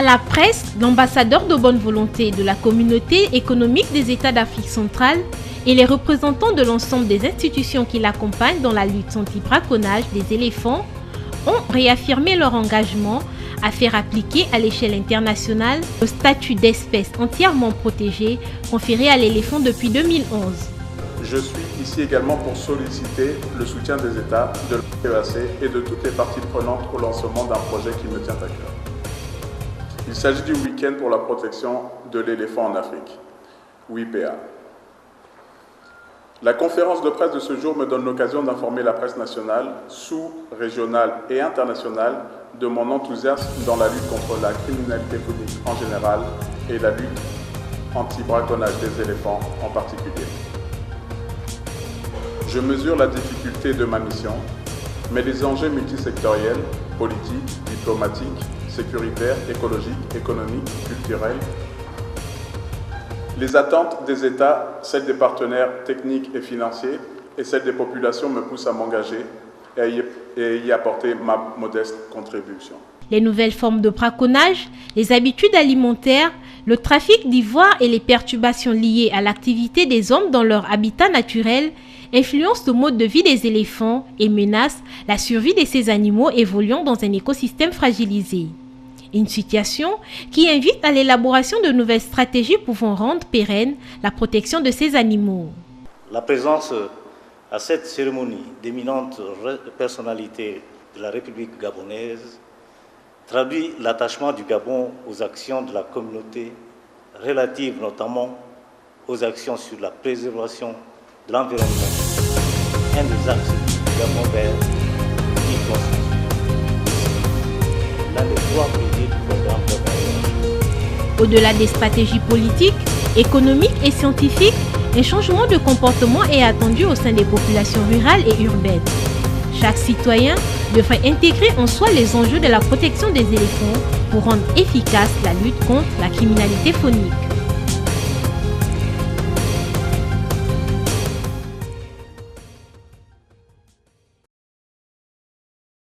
À la presse, l'ambassadeur de bonne volonté de la communauté économique des États d'Afrique centrale et les représentants de l'ensemble des institutions qui l'accompagnent dans la lutte anti-braconnage des éléphants ont réaffirmé leur engagement à faire appliquer à l'échelle internationale le statut d'espèce entièrement protégée conféré à l'éléphant depuis 2011. Je suis ici également pour solliciter le soutien des États, de l'OEAC et de toutes les parties prenantes au lancement d'un projet qui me tient à cœur. Il s'agit du week-end pour la protection de l'éléphant en Afrique, WIPEA. La conférence de presse de ce jour me donne l'occasion d'informer la presse nationale, sous-régionale et internationale de mon enthousiasme dans la lutte contre la criminalité phonique en général et la lutte anti-braconnage des éléphants en particulier. Je mesure la difficulté de ma mission, mais les enjeux multisectoriels, politiques, diplomatiques, sécuritaires, écologiques, économiques, culturels, les attentes des États, celles des partenaires techniques et financiers et celles des populations me poussent à m'engager et à y apporter ma modeste contribution. Les nouvelles formes de braconnage, les habitudes alimentaires, le trafic d'ivoire et les perturbations liées à l'activité des hommes dans leur habitat naturel influencent le mode de vie des éléphants et menacent la survie de ces animaux évoluant dans un écosystème fragilisé. Une situation qui invite à l'élaboration de nouvelles stratégies pouvant rendre pérenne la protection de ces animaux. La présence à cette cérémonie d'éminentes personnalités de la République gabonaise traduit l'attachement du Gabon aux actions de la communauté relatives notamment aux actions sur la préservation de l'environnement, un des axes du Gabon vert qui constitue l'un des trois piliers du programme de. Au-delà des stratégies politiques, économiques et scientifiques, un changement de comportement est attendu au sein des populations rurales et urbaines. Chaque citoyen devrait intégrer en soi les enjeux de la protection des éléphants pour rendre efficace la lutte contre la criminalité phonique.